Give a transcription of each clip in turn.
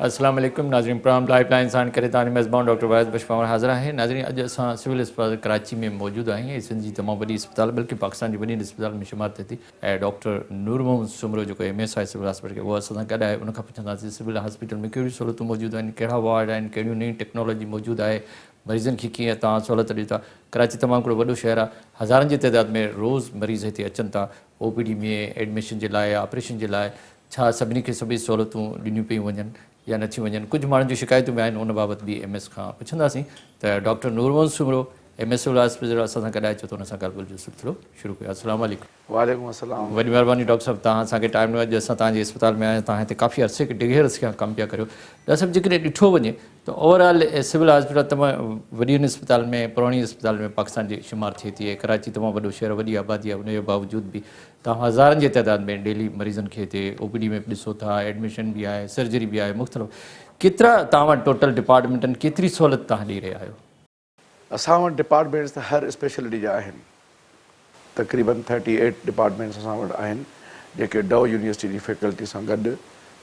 अस्सलाम वालेकुम नाज़रीन प्राइम लाइफलाइन सां करे तानी मेज़बान डॉक्टर वाहिद बशपावर हाज़िर है। नाज़रीन अॼु असां सिविल अस्पताल कराची में मौजूद आहियूं। सिंध जी तमामु वॾी अस्पताल बल्कि पाकिस्तान जी वॾी अस्पताल में शुमार थिए थी ऐं डॉक्टर नूर मोहम्मद सुमरो जेको MS आहे सिविल हॉस्पिटल के उहो असां सां गॾु आहे। उनखां पुछंदासीं सिविल हॉस्पिटल में कहिड़ियूं सहूलियतूं मौजूदु आहिनि, कहिड़ा वार्ड आहिनि, कहिड़ियूं नई टेक्नोलॉजी मौजूदु आहे, मरीज़नि खे कीअं तव्हां सहूलियत ॾियो था। कराची तमामु हिकिड़ो वॾो शहर आहे, हज़ारनि जी तइदाद में रोज़ मरीज़ हिते अचनि था OPD में एडमिशन जे लाइ, ऑपरेशन जे लाइ। छा सभिनी खे सभई सहूलियतूं ॾिनियूं पियूं वञनि या नथियूं वञनि। कुझु माण्हुनि जूं शिकायतूं बि आहिनि, उन बाबति बि MS खां पुछंदासीं। त doctor Noor Mohammad Soomro MS civil hospital असां सां गॾु आहे, छो त हुन सां ॻाल्हि जो सिलसिलो शुरू कयो। अस्सलाम वालेकुम। वालेकुम अस्सलाम। वॾी महिरबानी डॉक्टर साहब, तव्हां असांखे टाइम ॾिनो। अॼु असां तव्हांजे अस्पताल में आया, तव्हां हिते काफ़ी अरसे ढिघे अरसे खां कमु पिया करियो। डॉक्टर साहब, जेकॾहिं ॾिठो वञे त ओवरऑल सिविल हॉस्पिटल तमामु वॾी अस्पताल में, पुराणी अस्पताल में पाकिस्तान जी शुमार थिए थी। कराची तमामु वॾो शहर, वॾी आबादी आहे, उनजे बावजूद बि तव्हां हज़ारनि जी तइदाद में डेली मरीज़नि खे हिते OPD में ॾिसो था, एडमिशन बि आहे, सर्जरी बि आहे, मुख़्तलिफ़। केतिरा तव्हां वटि टोटल डिपार्टमेंटनि, केतिरी सहूलियत तव्हां ॾेई रहिया आहियो? असां वटि डिपार्टमेंट्स त हर स्पेशलिटी जा आहिनि। तक़रीबन 38 डिपार्टमेंट्स असां वटि आहिनि जेके डव यूनिवर्सिटी जी फैकल्टी सां गॾु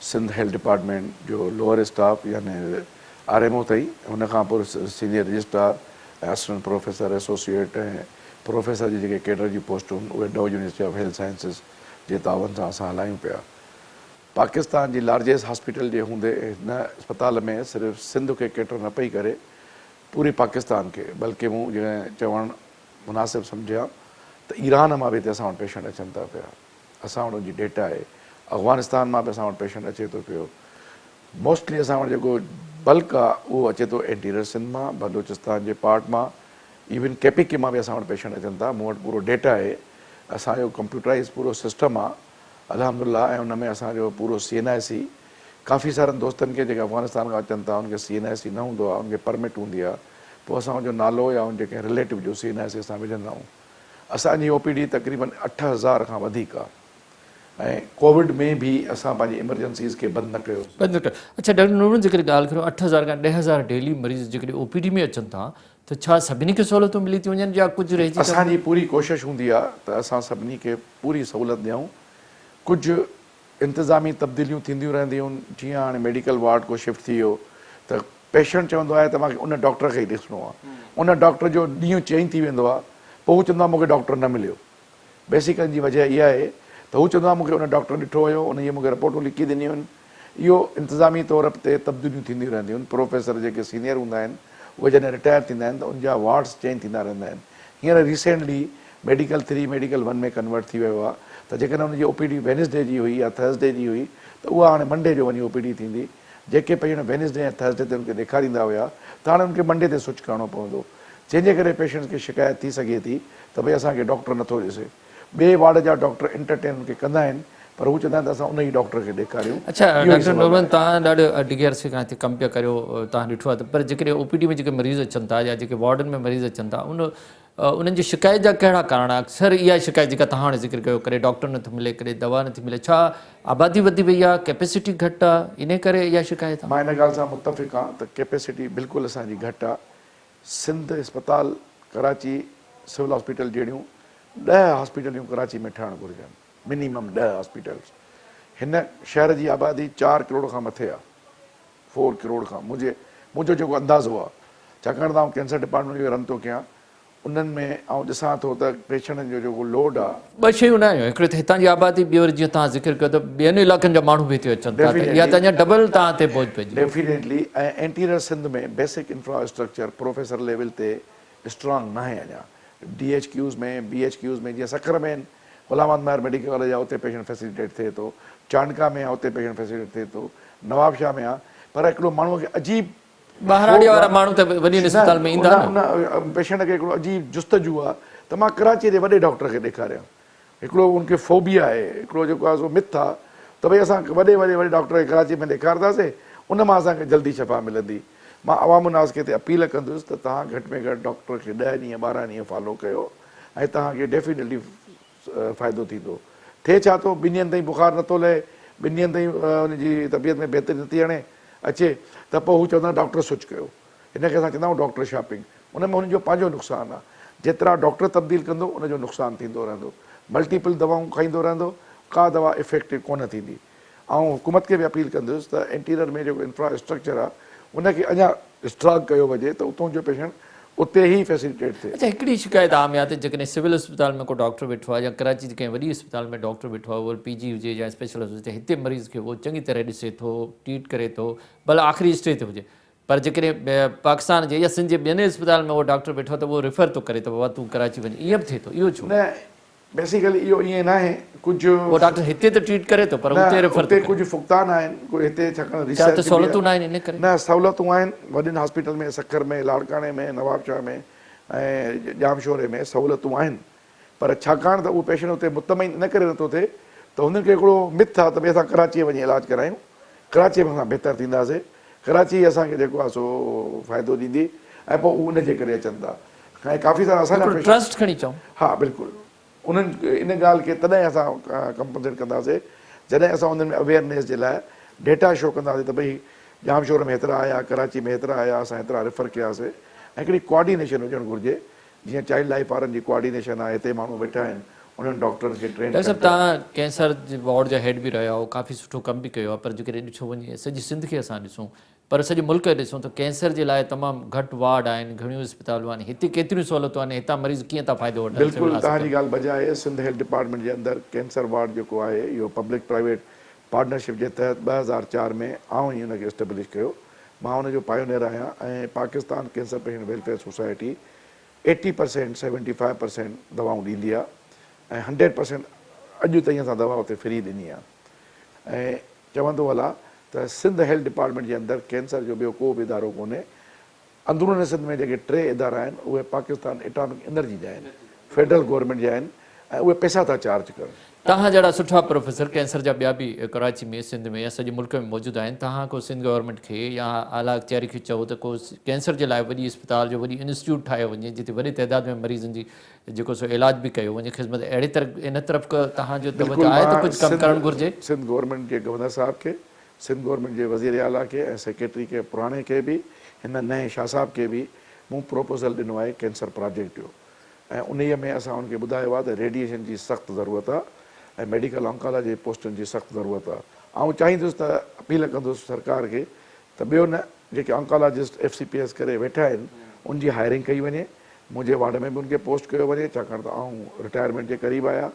सिंध हेल्थ डिपार्टमेंट जो लोअर स्टाफ यानी RMO ताईं, हुनखां पोइ senior registrar, assistant professor, associate ऐं प्रोफेसर जी जेके कैडर जी पोस्टूं आहिनि उहे डव यूनिवर्सिटी ऑफ हेल्थ साइंसिस जे तावन सां असां हलायूं पिया। पाकिस्तान जी लार्जेस्ट हॉस्पिटल जे हूंदे हिन अस्पताल में सिर्फ़ु सिंध खे कैटर न पई करे, पूरे पाकिस्तान के, बल्कि मूं जॾहिं चवणु मुनासिबु सम्झिया त ईरान मां बि हिते असां वटि पेशेंट अचनि था पिया। असां वटि जी डेटा आहे, अफ़गानिस्तान मां बि असां वटि पेशेंट अचे थो पियो। मोस्टली असां वटि जेको बल्क आहे उहो अचे थो एंटीरियर सिंध मां, बलूचिस्तान जे पार्ट मां, इवन KPK मां बि असां वटि पेशेंट अचनि था। मूं वटि पूरो डेटा आहे, असांजो कंप्यूटराइज़ पूरो सिस्टम आहे अल्हम्दुलिल्लाह। ऐं उन में असांजो पूरो CNIC, काफ़ी सारनि दोस्तनि खे जेके अफ़गानिस्तान खां अचनि था उनखे CNIC न हूंदो आहे, उनखे परमिट हूंदी आहे, पोइ असां उनजो नालो या उन जेके रिलेटिव जो CNIC असां विझंदा आहियूं। असांजी OPD तक़रीबन 8000 खां वधीक आहे ऐं कोविड में बि असां पंहिंजी इमरजेंसीज़ खे बंदि न कयो। अच्छा डॉक्टर नूर, जेकॾहिं ॻाल्हि करियो 8000 खां 10000 डेली मरीज़ जेकॾहिं OPD में अचनि था त छा सभिनी खे सहूलियतूं मिली थियूं वञनि या कुझु रहिजी? असांजी पूरी कोशिशि हूंदी आहे त असां सभिनी खे पूरी सहूलियत ॾियूं। कुझु इंतिज़ामी तब्दीलियूं थींदियूं रहंदियूं आहिनि, जीअं हाणे मेडिकल वार्ड को शिफ्ट थी वियो त पेशेंट चवंदो आहे त मूंखे उन डॉक्टर खे ई ॾिसणो आहे। उन डॉक्टर जो ॾींहुं चेंज थी वेंदो आहे, पोइ हू चवंदो आहे मूंखे डॉक्टर न मिलियो। बेसिक जी वजह इहा आहे त हू चवंदो आहे मूंखे उन डॉक्टर ॾिठो हुयो, उन मूंखे रिपोर्टूं लिखी ॾिनियूं आहिनि। इहो इंतिज़ामी तौर ते तब्दीलियूं थींदियूं रहंदियूं आहिनि। प्रोफेसर जेके सीनियर हूंदा आहिनि उहे जॾहिं रिटायर थींदा आहिनि त उनजा वार्ड्स चेंज थींदा रहंदा आहिनि। हींअर रिसेंटली मेडिकल 3 मेडिकल 1 में कन्वर्ट थी वियो आहे, त जेकॾहिं उनजी OPD वेनसडे जी हुई या थर्सडे जी हुई त उहा हाणे मंडे जो वञी OPD थींदी। जेके पेशेंट वेनसडे ऐं थर्सडे ते उनखे ॾेखारींदा हुआ त हाणे उनखे मंडे ते स्विच करिणो पवंदो, जंहिंजे करे पेशेंट्स खे शिकायत थी सघे थी त भई असांखे डॉक्टर नथो ॾिसे। ॿिए वार्ड जा डॉक्टर एंटरटेन उनखे कंदा आहिनि, पर हू चवंदा आहिनि त असां उन ई डॉक्टर खे ॾेखारियूं। अच्छा डॉक्टर नूरमन, तव्हां ॾाढो ढिघे अरसे खां हिते कमु पिया करियो, तव्हां ॾिठो आहे त पर जेकॾहिं OPD में जेके मरीज़ अचनि था या जेके वार्डनि में मरीज़ अचनि था उन्हनि जी शिकायत जा कहिड़ा कारण आहे? अक्सर इहा शिकायत जेका तव्हां हाणे ज़िक्र कयो, कॾहिं डॉक्टर नथो मिले, कॾहिं दवा नथी मिले, छा आबादी वधी वई आहे, कैपेसिटी घटि आहे, इन करे इहा शिकायत आहे? मां इन ॻाल्हि सां मुतफ़िक़ आहियां त कैपेसिटी बिल्कुलु असांजी घटि आहे। सिंध अस्पताल, कराची सिविल हॉस्पिटल जहिड़ियूं 10 हॉस्पिटलियूं कराची में ठहणु घुरिजनि, मिनिमम 10 हॉस्पिटल्स। हिन शहर जी आबादी 4 करोड़ खां मथे आहे, 4 करोड़ खां। मुंहिंजो जेको अंदाज़ो आहे, छाकाणि त आउं कैंसर डिपार्टमेंट जो रन थो कयां, उन्हनि में आउं ॾिसां थो त पेशेंटनि जो जेको लोड आहे। 2 शयूं न आहियूं, हिकिड़े त हितां जी आबादी, ॿियो जीअं तव्हां ज़िक्र कयो त ॿियनि इलाइक़नि जा माण्हू बि हिते अचनि था, इहा त अञा डबल तव्हां ते बोझ पइजी। डेफिनेटली। ऐं एंटीरियर सिंध में बेसिक इंफ्रास्ट्रक्चर प्रोफेसर लेवल ते स्ट्रांग न आहे अञा। DHQs में, BHQs में, जीअं सखर में आहिनि, ग़ुलाम अहमद महर मेडिकल कॉलेज आहे, उते पेशेंट फैसिलिटेट थिए थो। चांडका में आहे, उते पेशेंट फैसिलिटेट थिए थो। नवाबशाह में आहे, पर हिकिड़ो माण्हूअ खे अजीब ॿाहिरां वारा माण्हू त वॾी अस्पताल में ईंदा, उन पेशेंट खे हिकिड़ो अजीब जुस्तजू आहे त मां कराची जे वॾे डॉक्टर खे ॾेखारियां। हिकिड़ो उनखे फोबिया आहे, हिकिड़ो जेको आहे सो मिथ आहे त भई असां वॾे डॉक्टर खे कराची में ॾेखारंदासीं, उन मां असांखे जल्दी शफ़ा मिलंदी। मां अवामुनास खे अपील कंदुसि त तव्हां घटि में घटि डॉक्टर खे 10 ॾींहं 12 ॾींहं फॉलो कयो ऐं तव्हांखे डेफिनेटली फ़ाइदो थींदो। थिए छा थो, 2 ॾींहंनि ताईं बुखार नथो लहे, 2 ॾींहंनि ताईं उनजी तबियत में बहितरी नथी हाणे अचे त पोइ हू चवंदा डॉक्टर स्विच कयो। हिनखे असां चवंदा आहियूं डॉक्टर शॉपिंग। उन में हुनजो पंहिंजो नुक़सानु आहे। जेतिरा डॉक्टर तब्दील कंदो उनजो नुक़सानु थींदो रहंदो। मल्टीपल दवाऊं खाईंदो रहंदो, का दवा इफेक्टिव कोन थींदी। ऐं हुकूमत खे बि अपील कंदुसि त इंटीरियर में जेको इंफ्रास्ट्रक्चर आहे उनखे अञा स्ट्रॉन्ग कयो वञे त उतां जो पेशेंट उते ई फैसिलिटेट थिए। अच्छा, हिकिड़ी शिकायत आम आहे त जेकॾहिं सिविल अस्पताल में को डॉक्टर वेठो आहे या कराची जी कंहिं वॾी अस्पताल में डॉक्टर वेठो आहे, उहो PG हुजे या स्पेशलिस्ट हुजे, हिते मरीज़ खे उहो चङी तरह ॾिसे थो, ट्रीट करे थो, भले आख़िरी स्टेज ते हुजे। पर जेकॾहिं पाकिस्तान जे या सिंध जे ॿियनि अस्पताल में उहो डॉक्टर वेठो आहे त उहो रिफर थो करे त बाबा तूं कराची वञ, ईअं बि थिए थो, इहो छो? न बेसिकली इहो ईअं न आहे, कुझु उहो डॉक्टर हिते त ट्रीट करे थो पर उते रिफर उते कुझु फुक़तान आहिनि, कोई हिते छाकाणि त रिसर्च सहूलियतूं न आहिनि इन करे। न सहूलियतूं आहिनि वॾनि हॉस्पिटल में, सखर में, लाड़काने में, नवाबशाह में ऐं जामशोरे में सहूलियतूं आहिनि, पर छाकाणि त उहो पेशेंट उते मुतमइन न करे नथो थिए त हुननि खे हिकिड़ो मिथ आहे त भई असां कराची वञी इलाजु करायूं, कराची में असां बहितर थींदासीं, कराची असांखे जेको आहे सो फ़ाइदो ॾींदी ऐं पोइ उनजे करे अचनि था। ऐं काफ़ी सारा असांजा ट्रस्ट खणी चऊं, हा बिल्कुलु, उन्हनि इन ॻाल्हि खे तॾहिं असां कंपनसेट कंदासीं जॾहिं असां उन्हनि में अवेयरनेस जे लाइ डेटा शो कंदासीं त भई जामशोर में हेतिरा आया, कराची में हेतिरा आया, असां हेतिरा रिफर कयासीं। ऐं हिकिड़ी कोऑर्डिनेशन हुजणु घुरिजे, जीअं चाइल्ड लाइफ वारनि जी कोऑर्डिनेशन आहे, हिते माण्हू वेठा आहिनि उन्हनि डॉक्टरनि खे ट्रेन। डॉक्टर साहब तव्हां कैंसर जे वार्ड जा हेड बि रहिया हो, काफ़ी सुठो कमु बि कयो आहे, पर जेकॾहिं ॾिठो वञे सॼी सिंध खे असां ॾिसूं पर सॼे मुल्क खे ॾिसूं त कैंसर जे लाइ तमामु घटि वार्ड आहिनि, घणियूं अस्पतालूं आहिनि, हिते केतिरियूं सहूलियतूं आहिनि, हितां मरीज़ कीअं था फ़ाइदो वठनि? बिल्कुलु तव्हांजी ॻाल्हि बजा आहे। सिंध हेल्थ डिपार्टमेंट जे अंदरि कैंसर वार्ड जेको आहे इहो पब्लिक प्राइवेट पार्टनरशिप जे तहत 2004 में आऊं ई हुनखे एस्टेब्लिश कयो। मां हुनजो पायोनियर आहियां ऐं Pakistan cancer patient welfare society 80% 75% दवाऊं ॾींदी आहे ऐं 100% अॼु ताईं असां दवा उते फ्री ॾिनी आहे। ऐं चवंदो हलां त सिंध हेल्थ डिपार्टमेंट जे अंदरि कैंसर जो ॿियो को बि इदारो कोन्हे। अंदरूनी सिंध में जेके 3 इदारा आहिनि उहे पाकिस्तान एटॉमिक एनर्जी जा आहिनि, फेडरल गवर्नमेंट जा आहिनि ऐं उहे पैसा था चार्ज करनि। तव्हां जहिड़ा सुठा प्रोफेसर कैंसर जा ॿिया बि कराची में, सिंध में या सॼे मुल्क में मौजूदु आहिनि, तव्हां को सिंध गवर्नमेंट खे या आला अख़्तियारी खे चओ त को कैंसर जे लाइ वॾी अस्पताल जो वॾी इंस्टीट्यूट ठाहियो वञे जिते वॾी तइदाद में मरीज़नि जी जेको सो इलाज बि कयो वञे, ख़िदमत अहिड़ी तरह इन तरफ़ तव्हांजो तवजो आहे त कुझु कमु करणु घुरिजे? सिंध गवर्नमेंट जे गवर्नर साहब खे, सिंध गवर्नमेंट जे वज़ीर आला खे ऐं सेक्रेटरी खे पुराणे खे बि, हिन नए शाह साहब खे बि मूं प्रपोज़ल ॾिनो आहे कैंसर प्रोजेक्ट जो ऐं उन में असां हुनखे ॿुधायो आहे त रेडिएशन जी सख़्तु ज़रूरत आहे ऐं मेडिकल ऑन्कोलॉजी पोस्टुनि जी सख़्तु ज़रूरत आहे। ऐं चाहींदुसि त अपील कंदुसि सरकार खे त ॿियो न जेके ऑन्कोलॉजिस्ट FCPS करे वेठा आहिनि उनजी हायरिंग कई वञे, मुंहिंजे वार्ड में बि उनखे पोस्ट कयो वञे छाकाणि त आउं रिटायरमेंट जे क़रीब आहियां।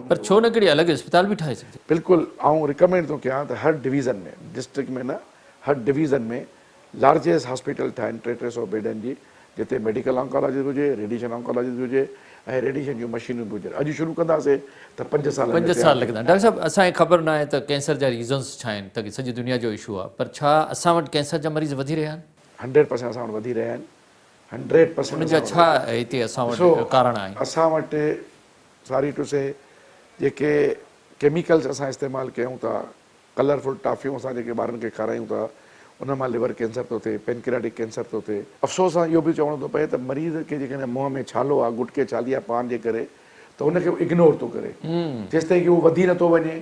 पर छो न कहिड़ी अलॻि अस्पताल बि ठाहे सघिजे? बिल्कुलु आउं रिकमेंड थो कयां त हर डिवीज़न में, डिस्ट्रिक्ट में न, हर डिवीज़न में लार्जेस्ट हॉस्पिटल ठाहिनि 300 बेडनि जी, जिते मेडिकल ऑन्कोलॉजिस्ट हुजे, रेडिएशन ऑन्कोलॉजिस्ट हुजे ऐं रेडिएशन जूं मशीनूं बि हुजनि। अॼु शुरू कंदासीं त 5 साल लॻंदा। डॉक्टर साहब असांखे ख़बर न आहे त कैंसर जा रीज़न्स छा आहिनि, त सॼी दुनिया जो इशू आहे, पर छा असां वटि कैंसर जा मरीज़ वधी रहिया आहिनि? 100% असां वटि वधी रहिया आहिनि, 100%। उनजा छा हिते असां वटि कारण आहिनि? असां वटि सॉरी टू से जेके केमिकल्स असां इस्तेमालु कयूं था, कलरफुल टॉफ़ियूं असां जेके ॿारनि खे खारायूं था उन मां लिवर कैंसर थो थिए, पेनक्रियाटिक कैंसर थो थिए। अफ़सोस सां इहो बि चवणो थो पए त मरीज़ खे जेकॾहिं मुंहं में छालो आहे, गुटके छाली आहे पान जे करे, त उनखे इग्नोर थो करे जेसिताईं की उहो वधी नथो वञे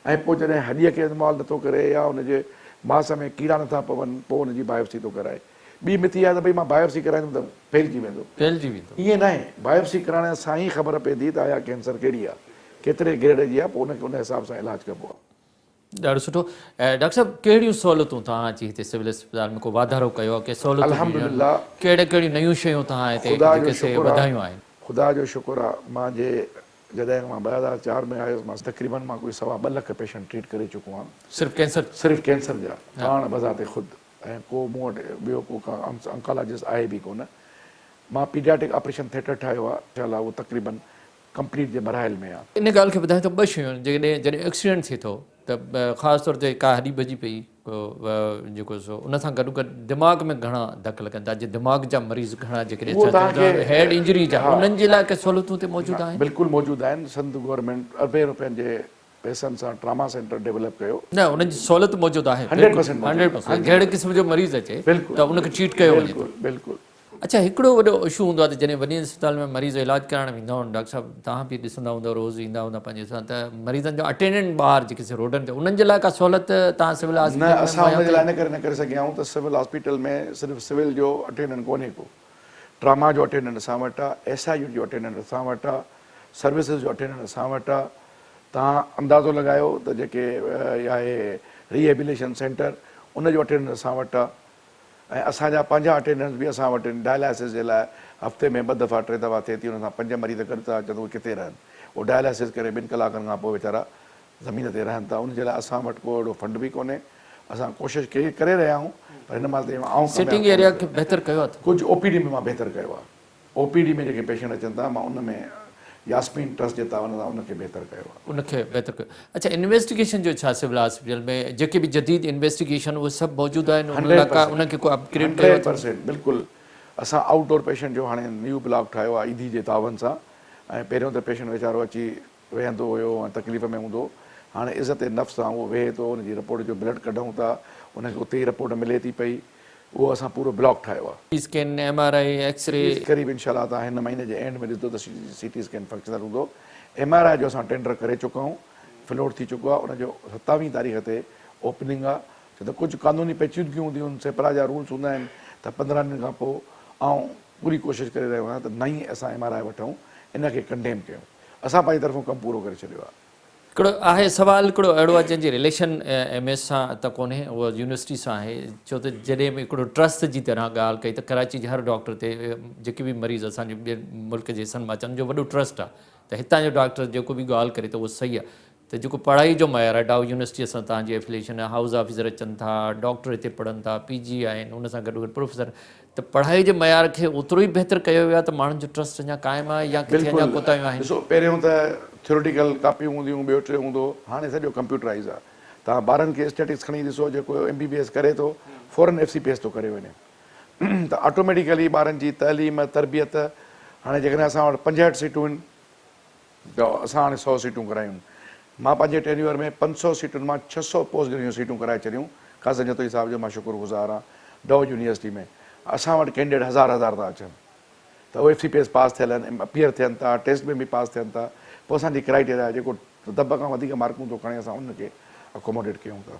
ऐं पोइ जॾहिं हॾीअ खे इस्तेमालु नथो करे या उनजे मांस में कीड़ा नथा पवनि पोइ उनजी बायोप्सी थो कराए। ॿी मिथी आहे त भई मां बायोप्सी कराईंदुमि त फैलिजी वेंदो। ईअं न आहे, बायोप्सी कराइण सां ई ख़बर पवंदी त आया कैंसर कहिड़ी आहे, केतिरे ग्रेड जी आहे, पोइ उनखे उन हिसाब सां इलाजु कबो आहे। ॾाढो सुठो। ऐं डॉक्टर साहब कहिड़ियूं सहूलियतूं तव्हां अची हिते सिविल अस्पताल में को वाधारो कयो आहे, के सहूलियतूं? अल्हम्दुलिल्लाह। कहिड़ियूं नयूं शयूं तव्हां हिते वधायूं आहिनि? ख़ुदा जो शुक्र आहे, मां जॾहिं मां 2004 में आयुसि, मां तक़रीबन मां कोई 2.25 लख पेशेंट ट्रीट करे चुको आहियां। सिर्फ़ु कैंसर जा पाण बज़ाते ख़ुदि, ऐं को मूं वटि ॿियो को ऑन्कोलॉजिस्ट आहे बि कोन। मां पीडियाटिक ऑपरेशन थिएटर ठाहियो आहे, इंशाअल्लाह उहो तक़रीबन कंप्लीट जे मराहिल में आहे। इन ॻाल्हि खे ॿुधाए थो 2 शयूं जॾहिं एक्सीडेंट थिए थो त ख़ासि तौर ते का हॾी भॼी पई जेको सो उन सां गॾु गॾु दिमाग़ में घणा धक लॻनि था, दिमाग़ जा मरीज़ घणा जेकॾहिं हेड इंजरी जा, उन्हनि जे लाइ के सहूलियतूं हिते मौजूदु आहिनि? बिल्कुलु मौजूदु आहिनि। सिंध गवर्नमेंट अरबे रुपयनि जे पैसनि सां ट्रामा सेंटर डेवलप कयो। न, उन्हनि जी सहूलियत मौजूदु आहे 100%। जहिड़े क़िस्म जो मरीज़ अचे त उनखे ट्रीट कयो वञे। बिल्कुलु। अच्छा, हिकिड़ो वॾो इशू हूंदो आहे त जॾहिं वॾी अस्पताल में मरीज़ इलाजु करणु वेंदा आहिनि, डॉक्टर साहब तव्हां बि ॾिसंदा हूंदव, रोज़ु ईंदा हूंदा पंहिंजे सां, त मरीज़नि जो अटेंडेंट ॿाहिरि जेके रोडनि ते, उन्हनि जे लाइ का सहूलियत तव्हां सिविल न, असां हुनजे लाइ इन करे सघिया आहियूं त सिविल हॉस्पिटल में सिर्फ़ु सिविल जो अटेंडेंट कोन्हे को, ट्रामा जो अटेंडेंट असां वटि आहे, SIU जो अटेंडेंट असां वटि आहे, सर्विसिस जो अटेंडेंट असां वटि आहे तव्हां अंदाज़ो लॻायो त जेके आहे रिहेबिलेशन सेंटर उनजो अटेंडेंस असां वटि आहे ऐं असांजा पंहिंजा अटेंडेंस बि असां वटि आहिनि। डायलिसिस जे लाइ हफ़्ते में 2 दफ़ा 3 दफ़ा थिए थी, हुन सां 5 मरीज़ गॾु था अचनि, उहे किथे रहनि, उहो डायलिसिस करे 2 कलाकनि खां पोइ वीचारा ज़मीन ते रहनि था। उनजे लाइ असां वटि को अहिड़ो फंड बि कोन्हे। असां कोशिशि करे रहिया आहियूं, पर हिन महिल ताईं सिटिंग एरिया खे बहितर कयो आहे। कुझु OPD में मां बहितर कयो आहे। OPD में जेके पेशेंट अचनि था, मां उन में यास्मीन ट्रस्ट जे तव्हां उनखे बहितर कयो आहे। उनखे बहितर कयो। अच्छा, इन्वेस्टिगेशन जो छा सिविल हॉस्पिटल में जेके बि जदीद इन्वेस्टिगेशन उहे सभु मौजूदु आहिनि? उनखे को अपग्रेड कयो? 100% बिल्कुलु। असां आउटडोर पेशेंट जो हाणे न्यू ब्लॉक ठाहियो आहे ईदी जे तावन सां। ऐं पहिरियों त पेशेंट वीचारो अची वेहंदो हुयो ऐं तकलीफ़ में हूंदो, हाणे इज़त नफ़्स सां उहो वेहे थो, हुनजी रिपोर्ट जो ब्लड कढूं था, उनखे उते ई रिपोर्ट मिले थी पई। उहो असां पूरो ब्लॉक ठाहियो आहे। स्कैन, MRI, एक्सरे क़रीब इनशाला तव्हां हिन महीने जे एंड में ॾिसंदो त CT स्कैन फंक्शनल हूंदो। MRI जो असां टेंडर करे चुका आहियूं, फ्लोट थी चुको आहे। उनजो 27 तारीख़ ते ओपनिंग आहे। छो त कुझु कानूनी पेचीदगियूं हूंदियूं आहिनि, सेपरा जा रूल्स हूंदा आहिनि, त 15 ॾींहंनि खां पोइ ऐं पूरी कोशिशि करे रहियो आहियां त नई असां MRI वठूं, इनखे कंडेम कयूं। असां पंहिंजी तरफ़ूं कमु पूरो करे छॾियो आहे। हिकिड़ो आहे सुवालु हिकिड़ो अहिड़ो आहे जंहिंजी रिलेशन MS सां त कोन्हे, उहा यूनिवर्सिटी सां आहे। छो त जॾहिं बि हिकिड़ो ट्रस्ट जी तरह ॻाल्हि कई त कराची जे हर डॉक्टर ते जेके बि मरीज़ असांजे ॿिए मुल्क जे हिसनि मां अचनि, जो वॾो ट्रस्ट आहे त हितां जो डॉक्टर जेको बि ॻाल्हि करे त उहो सही आहे। त जेको पढ़ाई जो मयार आहे, डाउ यूनिवर्सिटीअ सां तव्हांजी एफिलिएशन आहे, हाउस ऑफिसर अचनि था, डॉक्टर हिते पढ़नि था, PG आहिनि, हुन सां गॾु गॾु प्रोफेसर, त पढ़ाई जे मयार खे ओतिरो ई बहितर कयो वियो आहे त माण्हुनि जो ट्रस्ट अञा क़ाइमु आहे या किथे अञा कोताहियूं आहिनि? ॾिसो, पहिरियों त थ्योरेटिकल कापियूं हूंदियूं, ॿियो टे हूंदो, हाणे सॼो कंप्यूटराइज़ आहे। तव्हां ॿारनि खे स्टैटिक्स खणी ॾिसो, जेको MBBS करे थो फौरन FCPS थो करे वञे। त ऑटोमेटिकली ॿारनि जी तइलीम तरबियत, हाणे जेकॾहिं असां वटि 65 सीटूं आहिनि त असां हाणे 100 सीटूं करायूं। मां पंहिंजे टेन्यूअर में 500 सीटुनि मां 600 पोस्ट ग्रेजुएट सीटूं कराए छॾियूं। ख़ासि जतोई साहिब जो मां शुक्रगुज़ार आहियां। डाउ यूनिवर्सिटी में असां वटि कैंडिडेट हज़ार था अचनि, त उहे FCPS पास थियल आहिनि, अपीयर थियनि था, टेस्ट में बि पास थियनि था। पोइ असांजी क्राइटेरिया जेको दॿ खां वधीक मार्कूं थो खणे, असां उनखे अकोमोडेट कयूं था।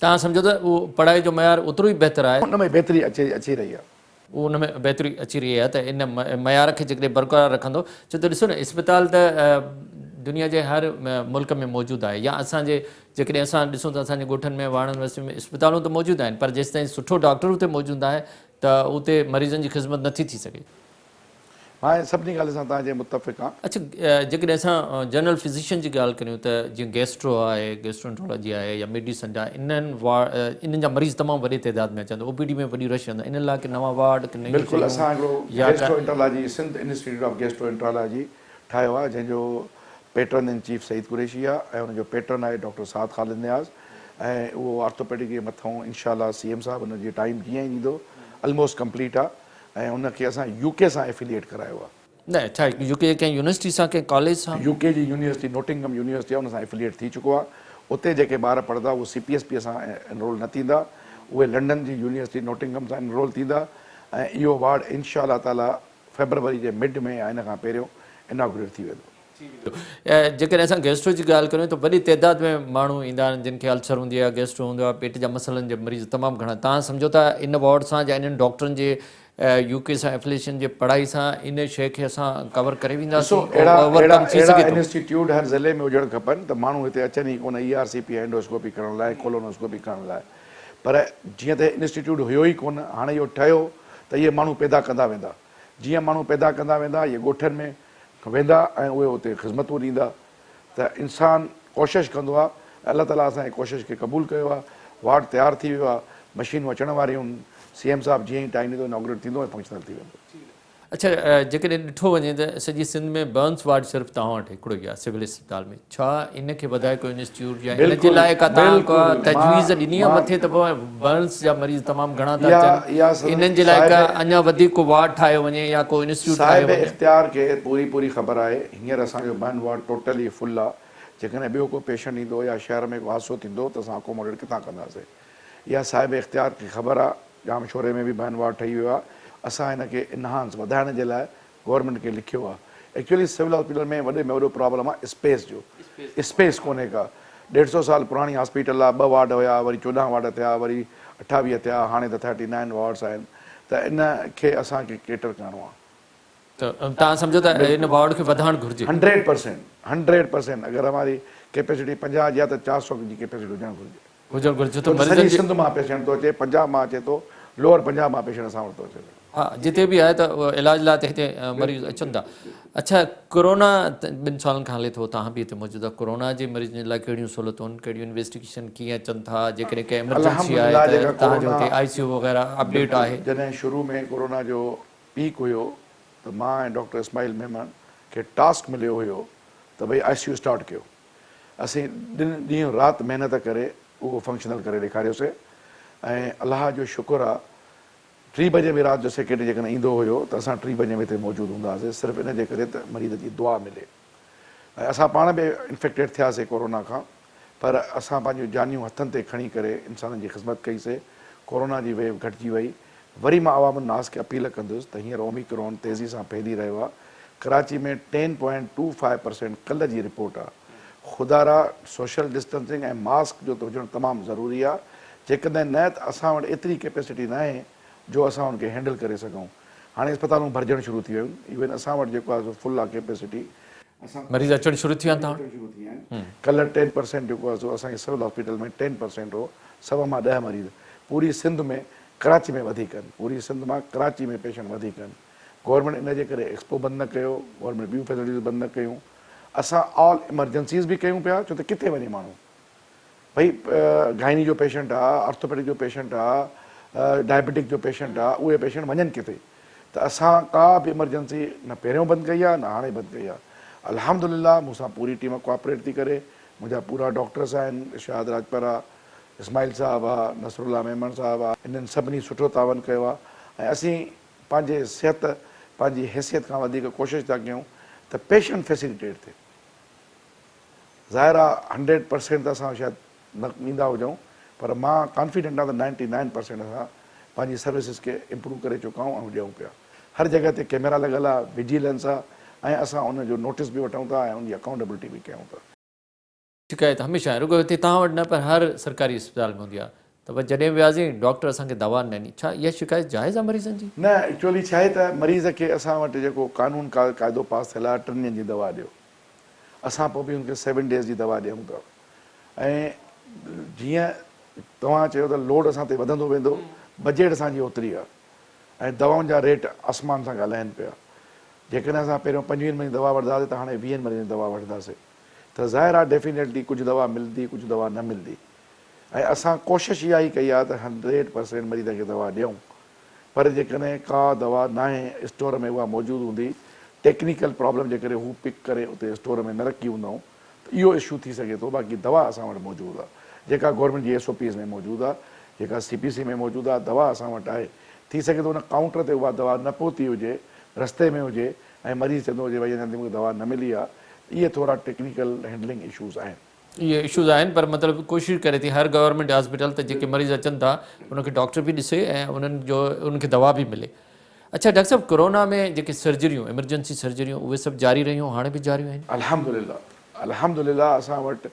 तव्हां सम्झो त उहो पढ़ाई जो मयार ओतिरो ई बहितर आहे, उन में बहितरी अची रही आहे। उहो उन में बहितरी अची रही आहे, त इन मयार खे जेकॾहिं बरक़रार रखंदो। छो त ॾिसो न, इस्पताल त दुनिया जे हर मुल्क में मौजूदु आहे, या असांजे जेकॾहिं असां ॾिसूं त असांजे ॻोठनि में वाणनि वसियुनि में इस्पतालूं त मौजूदु आहिनि, पर जेसिताईं सुठो डॉक्टर उते मौजूदु आहे त उते मरीज़नि जी ख़िदमत नथी थी सघे। मां सभिनी ॻाल्हि सां तव्हांजे मुतफ़िक़ आहियां। अच्छा, जेकॾहिं असां जनरल फिज़िशियन जी ॻाल्हि करियूं त जीअं गैस्ट्रो आहे, गैस्ट्रोएंट्रोलॉजी आहे, या मेडिसन जा इन्हनि जा मरीज़ तमामु वॾे तइदाद में अचनि, OPD में वॾी रश हूंदा, इन लाइ की नवां वार्ड की नयूं बिल्कुलु असां हिकिड़ो gastroenterology Sindh institute of gastroenterology ठाहियो आहे, जंहिंजो patron in chief Saeed Qureshi आहे ऐं हुनजो पेट्रन आहे डॉक्टर साद ख़ालिद नियाज़। ऐं उहो ऑर्थोपेडिक जे मथां इंशाल्लाह CM साहिबु हुनजी टाइम कीअं ई ईंदो, ऑलमोस्ट कंप्लीट आहे। ऐं हुनखे असां UK सां एफिलिएट करायो आहे। न छा UK कंहिं यूनिवर्सिटी सां, कंहिं कॉलेज सां? UK जी यूनिवर्सिटी नोटिंगम यूनिवर्सिटी आहे, हुन सां एफिलिएट थी चुको आहे। उते जेके ॿार पढ़ंदा उहे CPSP सां एनरोल न थींदा, उहे लंडन जी यूनिवर्सिटी नोटिंगम सां एनरोल थींदा। ऐं इहो वार्ड इंशाअल्लाह ताला फेबरवरी जे मिड में या इन खां पहिरियों इनॉग्रेट थी वेंदो। जेकॾहिं असां गैस्ट्रो जी ॻाल्हि करियूं त वॾी तइदाद में माण्हू ईंदा आहिनि जिन खे अल्सर हूंदी आहे, गैस्ट्रो हूंदो आहे, पेट जा मसइलनि जे मरीज़ तमामु घणा। तव्हां सम्झो था इन वार्ड सां या इन्हनि डॉक्टरनि जे UK सां एफिलिएशन जे पढ़ाई सां इन शइ खे असां कवर करे वेंदासीं? अहिड़ा इंस्टीट्यूट हर ज़िले में हुजणु खपनि त माण्हू हिते अचनि ई कोन ERCP एंडोस्कोपी करण लाइ, कोलोनोस्कोपी करण लाइ। पर जीअं त इंस्टीट्यूट हुयो ई कोन, हाणे इहो ठहियो त इहे माण्हू पैदा कंदा वेंदा। जीअं माण्हू पैदा कंदा वेंदा, इहे ॻोठनि में वेंदा ऐं उहे उते ख़िदमतूं ॾींदा। त इंसानु कोशिशि कंदो आहे, अलाह ताला असांजी कोशिशि खे क़बूलु कयो आहे। वार्ड तयारु थी वियो आहे, मशीनूं अचण वारियूं आहिनि। CM साहिबु जीअं ई टाइम ईंदो इनॉग्रेट थींदो ऐं फंक्शनल थी वेंदो। अच्छा, जेकॾहिं ॾिठो वञे त सॼी सिंध में बर्न्स वार्ड सिर्फ़ु तव्हां वटि हिकिड़ो ई आहे सिविल अस्पताल में। छा इन खे वधाए को इंस्टीट्यूट या इन जे लाइ का तव्हां का तजवीज़ ॾिनी आहे मथे त पोइ बर्न्स जा मरीज़ तमामु घणा था अचनि, इन्हनि जे लाइ का अञा वधीक को वार्ड ठाहियो वञे या को इंस्टीट्यूट ठाहियो वञे? इख़्तियार खे पूरी ख़बर आहे। हींअर असांजो बर्न वार्ड टोटली फुल आहे। जेकॾहिं ॿियो को पेशेंट ईंदो या शहर में को हादसो थींदो त असां अकोमोडेट किथां कंदासीं, इहा साहिब इख़्तियार खे ख़बर आहे। जाम शोरे में बि बर्न वार्ड ठही वियो आहे। असां हिनखे इनहांस वधाइण जे लाइ गवर्नमेंट खे लिखियो आहे। एक्चुअली सिविल हॉस्पिटल में वॾे में वॾो प्रॉब्लम आहे स्पेस जो। स्पेस कोन्हे का। 150 साल पुराणी हॉस्पिटल आहे, 2 वार्ड हुया, वरी 14 वार्ड थिया, वरी 28 थिया, हाणे त 39 वार्ड्स आहिनि। त इन खे असांखे केटर करिणो आहे। तो तव्हां सम्झो था इन वार्ड खे वधाइणु घुरिजे? 100%। अगर हमारी कैपेसिटी 50 या तो 400 की कैपेसिटी हुजणु घुरिजे। तो सॼी सिंध मां पेशेंट थो अचे, पंजाब मां अचे थो, लोअर पंजाब मां पेशेंट असां वटि थो अचे। हा, जिते बि आहे त इलाज लाइ त हिते मरीज़ अचनि था। अच्छा, कोरोना 2 सालनि खां हले थो, तव्हां बि हिते मौजूदु आहे। कोरोना जे मरीज़नि लाइ कहिड़ियूं सहूलियतूं आहिनि, कहिड़ियूं इन्वेस्टिगेशन कीअं अचनि था, जेकॾहिं कंहिं एमरजेंसी आहे त तव्हांजो हिते ICU वग़ैरह अपडेट आहे? जॾहिं शुरू में कोरोना जो पीक हुयो त मां ऐं डॉक्टर इस्माइल मेमन खे टास्क मिलियो हुयो त भई ICU स्टार्ट कयो। असीं ॾींहुं राति महिनत करे उहो फंक्शनल करे ॾेखारियोसीं ऐं अलाह जो शुक्र आहे 3 बजे बि राति जो सेक्रेटरी जेकॾहिं ईंदो हुयो त असां 3 बजे में हिते मौजूदु हूंदा हुआसीं, सिर्फ़ु इन जे करे त मरीज़ जी दुआ मिले। ऐं असां पाण बि इन्फेक्टेड थियासीं कोरोना खां, पर असां पंहिंजूं जानियूं हथनि ते खणी करे इंसाननि जी ख़िदमत कईसीं। कोरोना जी वेव घटिजी वई। वरी मां अवाम नास खे अपील कंदुसि त हींअर ओमिक्रॉन तेज़ी सां फैली रहियो आहे। कराची में 10.25% कल्ह जी रिपोर्ट आहे। ख़ुदारा सोशल डिस्टेंसिंग ऐं मास्क जो त हुजणु तमामु ज़रूरी आहे। जेकॾहिं न त असां वटि एतिरी कैपेसिटी न आहे जो असां हुनखे हैंडल करे सघूं। हाणे अस्पतालूं भरिजणु शुरू थी वियूं आहिनि। इवन असां वटि जेको आहे फुल आहे कैपेसिटी। मरीज़ अचणु शुरू थी विया आहिनि। कल्ह 10% जेको आहे सो असांजे सिविल हॉस्पिटल में 10% हो, 100 मां 10 मरीज़। पूरी सिंध में कराची में वधीक आहिनि, पूरी सिंध मां कराची में पेशेंट वधीक आहिनि। गवर्नमेंट इन जे करे एक्सपो बंदि न कयो, गवर्नमेंट ॿियूं फैसिलिटीज़ बंदि न कयूं। असां ऑल इमरजेंसीज़ बि कयूं पिया, छो त किथे वञे माण्हू। भई गाइनी जो पेशेंट आहे, ऑर्थोपेडिक जो पेशेंट आहे, डायबिटिक जो पेशेंट आहे, उहे पेशेंट वञनि किथे। त असां का बि इमरजेंसी न पहिरियों बंदि कई आहे, न हाणे बंदि कई आहे। अल्हम्दुलिल्लाह मूंसां पूरी टीम कोऑपरेट थी करे। मुंहिंजा पूरा डॉक्टर्स आहिनि, इरशाद राजपरा, इस्माइल साहब आहे, नसरुल्ला मेमन साहब आहे। इन्हनि सभिनी सुठो तावन कयो आहे ऐं असीं पंहिंजे सिहत, पंहिंजी हैसियत खां वधीक कोशिशि था कयूं त पेशेंट फैसिलिटेट थिए। ज़ाहिर आहे 100% त असां शायदि न ॾींदा हुजूं, पर मां कॉन्फिडेंट आहे त 99% असां पंहिंजी सर्विसिस खे इम्प्रूव करे चुका आहियूं ऐं ॾियूं पिया। हर जॻह ते कैमरा लॻल आहे, विजिलेंस आहे ऐं असां उनजो नोटिस बि वठूं था ऐं उनजी अकाउंटेबिलिटी बि कयूं था। शिकायत हमेशह आहे, रुगो हिते तव्हां वटि न, पर हर सरकारी अस्पताल में हूंदी आहे त भई जॾहिं वियासीं डॉक्टर असांखे दवा न ॾिनी। छा इहा शिकायत जाइज़ आहे मरीज़नि जी? न, एक्चुअली छा आहे त मरीज़ खे असां वटि जेको कानून क़ाइदो पास थियल आहे 3 ॾींहंनि जी दवा ॾियो। असां पोइ बि हुनखे 7 डेज़ जी दवा ॾियूं था। ऐं जीअं तव्हां चयो त लोड असां ते वधंदो वेंदो, बजट असांजी ओतिरी आहे ऐं दवाउनि जा रेट आसमान सां ॻाल्हाइनि पिया। जेकॾहिं असां पहिरियों 25 महीने दवा वठंदासीं त हाणे 20 महीने दवा वठंदासीं, त ज़ाहिर आहे डेफिनेटली कुझु दवा मिलंदी, कुझु दवा न मिलंदी। ऐं असां कोशिशि इहा ई कई आहे त 100% मरीज़ खे दवा ॾियूं, पर जेकॾहिं का दवा न आहे स्टोर में उहा मौजूदु हूंदी, टेक्निकल प्रॉब्लम जे करे हू पिक करे उते स्टोर में न रखी हूंदऊं, त इहो इशू थी सघे थो। बाक़ी दवा असां वटि मौजूदु आहे, जेका गवर्नमेंट जी SOPs में मौजूदु आहे, जेका CPC में मौजूदु आहे, दवा असां वटि आहे। थी सघे थो उन काउंटर ते उहा दवा न पहुती हुजे, रस्ते में हुजे ऐं मरीज़ चवंदो हुजे भई अञा मूंखे दवा न मिली आहे। इहे थोरा टेक्निकल हैंडलिंग इशूज़ आहिनि। इहे इशूज़ आहिनि, पर मतिलबु कोशिशि करे थी हर गवर्नमेंट हॉस्पिटल त जेके मरीज़ अचनि था उनखे डॉक्टर बि ॾिसे ऐं उनखे दवा बि मिले। अच्छा डॉक्टर साहब, कोरोना में जेके सर्जरियूं, इमरजेंसी सर्जरियूं, उहे सभु जारी रहियूं, हाणे बि जारी आहिनि? अल्हम्दुलिल्लाह असां वटि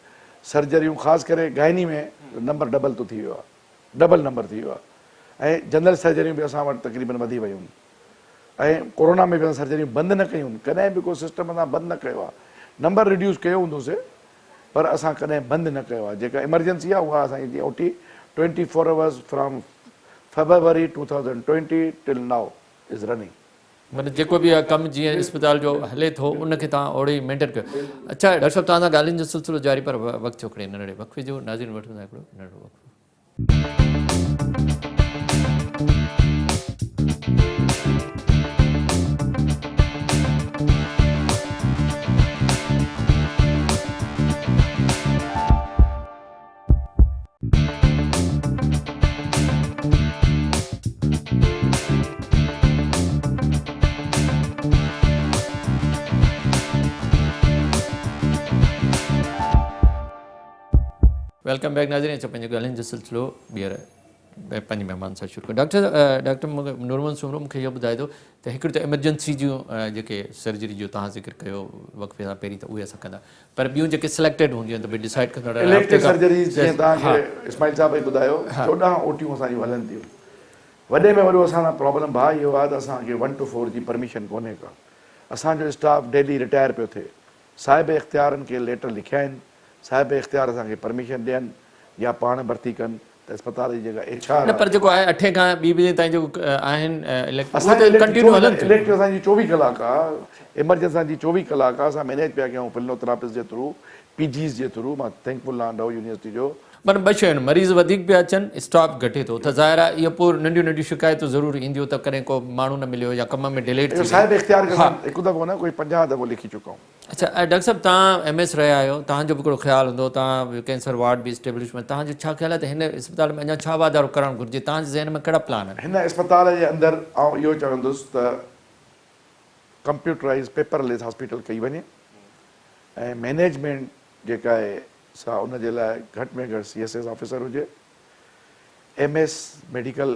सर्जरियूं ख़ासि करे गाइनी में नंबर डबल थो थी वियो आहे, डबल नंबर थी वियो आहे। ऐं जनरल सर्जरियूं बि असां वटि तक़रीबन वधी वियूं आहिनि। ऐं कोरोना में बि असां सर्जरियूं बंदि न कयूं, कॾहिं बि को सिस्टम असां बंदि न कयो आहे। नंबर रिड्यूस कयो हूंदोसीं, पर असां कॾहिं बंदि न कयो आहे। जेका इमरजेंसी आहे उहा असांजी OT 24 hours from February 2020 till now is running. मतिलबु जेको बि आहे कमु जीअं अस्पताल जो हले थो उनखे तव्हां ओड़े ई मेंटेन कयो। अच्छा डॉक्टर साहब, तव्हां सां ॻाल्हियुनि जो सिलसिलो जारी, पर वक़्तु जो खणे नंढड़े वक़्फ़े जो नाज़रीन वठंदा हिकिड़ो नंढड़ो वक़्फ़ो। वेलकम बैक नाज़रीन। अच्छा पंहिंजे ॻाल्हियुनि जो सिलसिलो ॿीहर पंहिंजे महिमान सां शुरू कयूं। डॉक्टर नूरमन सूमरो मूंखे इहो ॿुधाए थो त हिकिड़ो त इमरजेंसी जूं जेके सर्जरी जो तव्हां ज़िक्र कयो वक़्फ़े सां पहिरीं, त उहे असां कंदा, पर ॿियूं जेके सिलेक्टेड हूंदियूं आहिनि त भई डिसाइड कंदा इलेक्टिव सर्जरी जीअं तव्हांखे इस्माइल साहब ई ॿुधायो 14 OTूं असांजूं हलनि थियूं। वॾे में वॾो असां प्रॉब्लम भाउ इहो आहे त असांखे 1 to 4 जी परमिशन कोन्हे का। असांजो स्टाफ डेली रिटायर पियो थिए, साहिब इख़्तियारनि खे लेटर लिखिया आहिनि, साहिब इख़्तियार असांखे परमिशन ॾियनि या पाण भर्ती कनि त अस्पताल जी जेका HR न पर जेको आहे 8 खां 2 बजे ताईं जेको आहिनि असांजी कंटिन्यू हलनि थियूं। इलेक्टिव असांजी 24 कलाक आहे, इमरजेंसी असांजी 24 कलाक आहे, असां मैनेज पिया कयूं फिल्नोथेरापिस्ट जे थ्रू, PGs जे थ्रू। मां थैंकफुल आहियां डव यूनिवर्सिटी जो। पर 2 शयूं आहिनि, मरीज़ वधीक पिया अचनि, स्टाफ घटे थो, त ज़ाहिर आहे इहो पोइ नंढियूं नंढियूं शिकायतूं ज़रूरु ईंदियूं त कॾहिं को माण्हू न मिलियो या कम में डिलेट थी वियो। साहिब इख़्तियार खे हिकु दफ़ो न कोई 50 दफ़ो लिखी चुका आहियूं। अच्छा डॉक्टर साहब, तव्हां MS रहिया आहियो, तव्हांजो बि हिकिड़ो ख़्यालु हूंदो, तव्हां कैंसर वार्ड बि इस्टेब्लिशमेंट, तव्हांजो छा ख़्यालु आहे त हिन इस्पताल में अञा छा वाधारो करणु घुरिजे? तव्हांजे ज़हन में कहिड़ा प्लान आहिनि? हिन इस्पताल जे अंदरि आउं इहो चवंदुसि त कंप्यूटराइज़ पेपरलेस हॉस्पिटल कई वञे ऐं मैनेजमेंट जेका आहे सा उनजे लाइ घटि में घटि CSS ऑफिसर हुजे, MS मेडिकल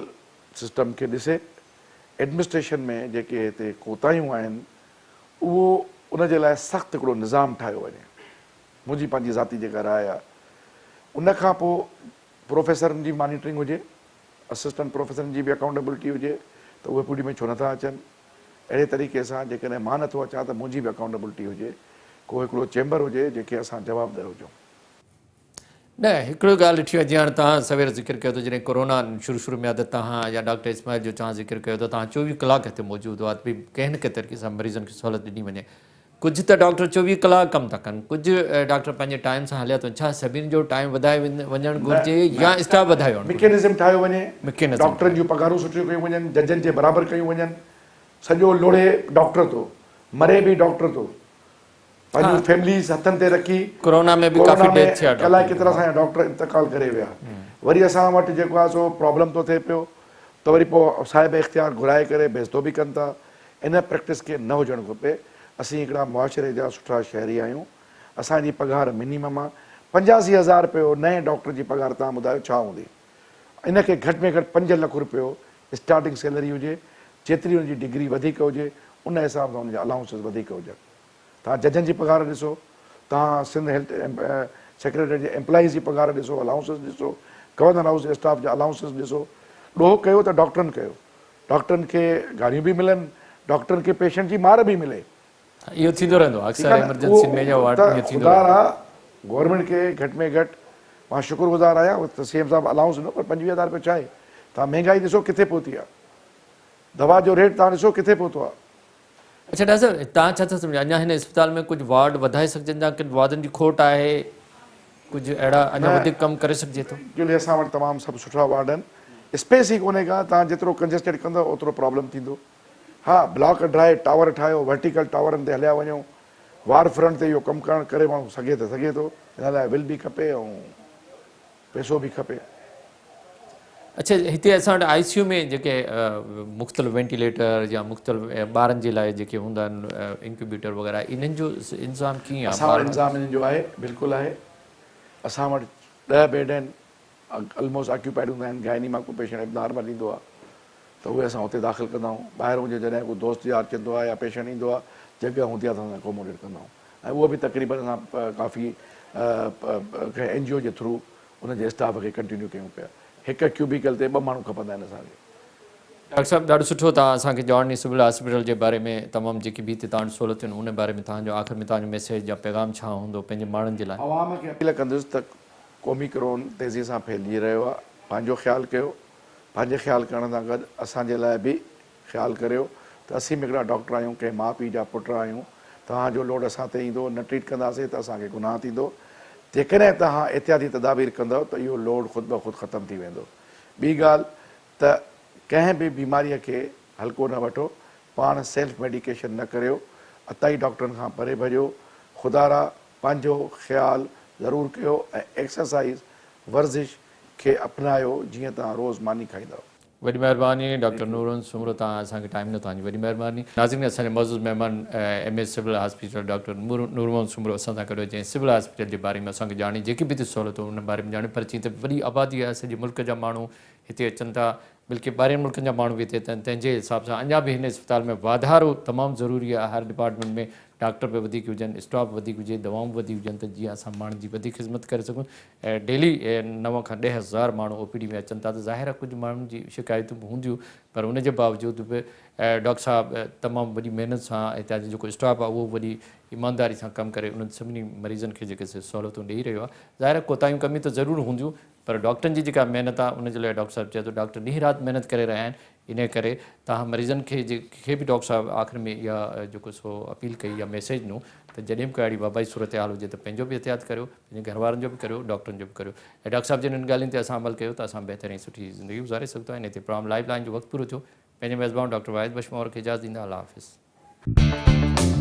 सिस्टम खे ॾिसे, एडमिनिस्ट्रेशन में जेके हिते कोताहियूं आहिनि उहो उनजे लाइ सख़्तु हिकिड़ो निज़ाम ठाहियो वञे। मुंहिंजी पंहिंजी ज़ाती जेका राय आहे, उनखां पोइ प्रोफेसरनि जी मॉनिटरिंग हुजे, असिस्टेंट प्रोफेसरनि जी बि अकाउंटेबिलिटी हुजे त उहे पूरी में छो नथा अचनि। अहिड़े तरीक़े सां जेकॾहिं मां नथो अचां त मुंहिंजी बि अकाउंटेबिलिटी हुजे, को हिकिड़ो चेंबर हुजे जेके असां जवाबदार हुजूं। न हिकिड़ो ॻाल्हि ॾिठी आहे, जीअं हाणे तव्हां सवेर ज़िक्र कयो त जॾहिं कोरोना शुरू में आहे त तव्हां या डॉक्टर इस्माइल जो तव्हां ज़िक्र कयो त तव्हां 24 कलाक हिते मौजूदु हुआ, भई कंहिं न कंहिं तरीक़े सां मरीज़नि खे सहूलियत ॾिनी वञे। कुझु त डॉक्टर 24 कलाक कमु था कनि, कुझु डॉक्टर पंहिंजे टाइम सां हलिया थो। छा सभिनी जो टाइम वधाए वञणु घुरिजे या स्टाफ वधायो? मैकेनिज़म ठाहियो वञे, मैकेनिज़म डॉक्टरनि जूं पघारूं सुठियूं कयूं वञनि, जजनि जे बराबरि कयूं वञनि। सॼो लोड़े डॉक्टर थो, मरे बि डॉक्टर थो, पंहिंजूं फैमिलीज़ हथनि ते रखी। कोरोना में बि काफ़ी डेथ थिया, अलाए केतिरा असांजा डॉक्टर इंतकाल करे विया। वरी असां वटि जेको आहे सो प्रॉब्लम थो थिए पियो त वरी पोइ साहिब इख़्तियार घुराए करे बेइज़तो बि कनि था। इन प्रैक्टिस खे न हुजणु खपे। असीं हिकिड़ा मुआशिरे जा सुठा शहरी आहियूं, असांजी पघार मिनिमम आहे। 85,000 रुपयो नए डॉक्टर जी पघार तव्हां ॿुधायो छा हूंदी? इनखे घटि में घटि 5 लख रुपयो स्टार्टिंग सैलरी हुजे, जेतिरी हुनजी डिग्री वधीक हुजे उन हिसाब सां हुनजा अलाउंसिस वधीक हुजनि। तव्हां जजनि जी पघार ॾिसो, तव्हां सिंध हेल्थ सेक्रेटरी जे एम्प्लॉइज़ जी पघार ॾिसो, अलाउंसिस ॾिसो, गवर्नर हाउस जे स्टाफ जा अलाउंसिस ॾिसो। ॾोहो कयो त डॉक्टरनि कयो, डॉक्टरनि खे गाड़ियूं बि मिलनि, डॉक्टरनि खे पेशेंट जी मार बि मिले। इहो थींदो रहंदो आहे अक्सर इमरजेंसी में या वार्ड में थींदो रहंदो आहे। गवर्नमेंट खे घटि में घटि मां शुक्रगुज़ार आहियां त CM साहिब अलाउंस ॾिनो, पर 25,000 रुपया छा आहे? तव्हां महांगाई ॾिसो किथे पहुती आहे, दवा जो रेट तव्हां ॾिसो किथे पहुतो आहे। अच्छा डॉक्टर साहब, तव्हां छा था सम्झो अञा हिन इस्पताल में कुझु वार्ड वधाए सघजनि था कि वार्डनि जी खोट आहे, कुझु अहिड़ा अञा वधीक कमु करे सघिजे थो? एक्चुअली असां वटि तमामु सभु सुठा वार्ड आहिनि, स्पेस ई कोन्हे का। तव्हां जेतिरो कंजेस्टेड कंदव ओतिरो प्रॉब्लम थींदो। हाँ, ब्लॉक ड्राए टावर ठाहियो, वर्टिकल टावरनि ते हलिया वञो, वार फ्रंट ते इहो कमु करणु करे माण्हू सघे त सघे थो। हिन लाइ विल बि खपे ऐं पैसो बि खपे। अच्छा, हिते असां वटि ICU में जेके मुख़्तलिफ़ वेंटिलेटर या मुख़्तलिफ़ ॿारनि जे लाइ जेके हूंदा आहिनि इंक्यूबेटर वग़ैरह, इन्हनि जो इंतज़ाम कीअं आहे? असां वटि इंतज़ाम इन्हनि जो आहे, बिल्कुलु आहे। असां वटि 10 बेड आहिनि, ऑलमोस्ट ऑक्यूपाइड हूंदा आहिनि। गाइनी मां को पेशेंट नॉर्मल ईंदो आहे त उहे असां हुते दाख़िल कंदा आहियूं। ॿाहिरि हुजे जॾहिं को दोस्त यार चवंदो आहे या पेशेंट ईंदो आहे, जॻह हूंदी आहे त असां अकोमोडेट कंदा आहियूं। ऐं उहो बि तक़रीबन असां काफ़ी NGO जे थ्रू उनजे स्टाफ खे कंटिन्यू कयूं पिया। हिकु क्यूबिकल ते 2 माण्हू खपंदा आहिनि असांखे। डॉक्टर साहब, ॾाढो सुठो तव्हां असांखे जवानी सिविल हॉस्पिटल जे बारे में तमामु जेकी बि हिते तव्हां सहूलियतूं आहिनि उन बारे में तव्हांजो आख़िर में तव्हांजो मैसेज या पैगाम छा हूंदो पंहिंजे माण्हुनि जे लाइ? आवाम खे अपील कंदुसि त क़ौमी कोरोना तेज़ी सां फैलिजी रहियो आहे, पंहिंजो ख़्यालु कयो। पंहिंजे ख़्यालु करण सां गॾु असांजे लाइ बि ख़्यालु करियो त असीं बि हिकिड़ा डॉक्टर आहियूं, कंहिं माउ पीउ जा पुट आहियूं। तव्हांजो लोड असां ते ईंदो, न ट्रीट कंदासीं त असांखे गुनाह थींदो। जेकॾहिं तव्हां एहतियाती तदाबीर कंदव त इहो लोड ख़ुदि ब ख़ुदि ख़तमु थी वेंदो। ॿी ॻाल्हि त कंहिं बि बीमारीअ खे हल्को न वठो, पाण सेल्फ मेडिकेशन न करियो, अताई डॉक्टरनि खां परे भॼो। ख़ुदारा पंहिंजो ख़्यालु ज़रूरु कयो ऐं एक्सरसाइज़ वर्ज़िश खे अपनायो जीअं तव्हां रोज़ मानी खाईंदव। वॾी महिरबानी डॉक्टर नूरुन सुमरो, तव्हां असांखे टाइम ॾिनो, तव्हांजी वॾी महिरबानी। नाज़रीन, असांजे मौजूदु महिमान MS सिविल हॉस्पिटल डॉक्टर नूरुन सुमरो असां सां गॾु जंहिं सिविल हॉस्पिटल जे बारे में असांखे ॼाणी, जेकी बि हिते सहूलियतूं उन बारे में ॼाणी। पर चई त वॾी आबादी आहे, सॼे मुल्क जा माण्हू हिते अचनि था, बल्कि ॿाहिरिनि मुल्कनि जा माण्हू बि हिते अचनि। तंहिंजे हिसाब सां अञा बि हिन इस्पताल में वाधारो तमामु ज़रूरी आहे। हर डिपार्टमेंट में डॉक्टर बि वधीक हुजनि, स्टाफ वधीक हुजे, दवाऊं वधीक हुजनि त जीअं असां माण्हुनि जी वधीक ख़िदमत करे सघूं ऐं डेली 9 खां 10,000 माण्हू OPD में अचनि था त ज़ाहिर आहे कुझु माण्हुनि जी शिकायतूं बि हूंदियूं, पर उनजे बावजूदि बि डॉक्टर साहिबु तमामु वॾी महिनत सां हितां जो जेको स्टाफ आहे उहो वॾी ईमानदारी सां कमु करे उन्हनि सभिनी मरीज़नि खे जेके सहूलियतूं ॾेई रहियो आहे। ज़ाहिर आहे कोताहियूं कमी त ज़रूरु हूंदियूं, पर डॉक्टरनि जी जेका महिनत आहे उनजे लाइ डॉक्टर साहिबु चए थो डॉक्टर ॾींहुं राति महिनत करे रहिया आहिनि। इन करे तव्हां मरीज़नि खे जेके बि डॉक्टर साहिबु आख़िर में इहा जेको सो अपील कई या मैसेज ॾिनो त जॾहिं बि का अहिड़ी वबाई सूरत हाल हुजे त पंहिंजो बि एहतियात करियो, पंहिंजे घर वारनि जो बि करियो, डॉक्टरनि जो बि करियो ऐं डॉक्टर साहिब जिन ॻाल्हियुनि ते असां अमल कयो त असां बहितरीन सुठी ज़िंदगी गुज़ारे सघंदा आहियूं। हिते प्रोग्राम लाइव लाइन जो वक़्तु पूरो थियो। पंहिंजे मेज़बान डॉक्टर वाहिद बशमोर खे इजाज़त ॾींदा। अल्लाह हाफ़िज़।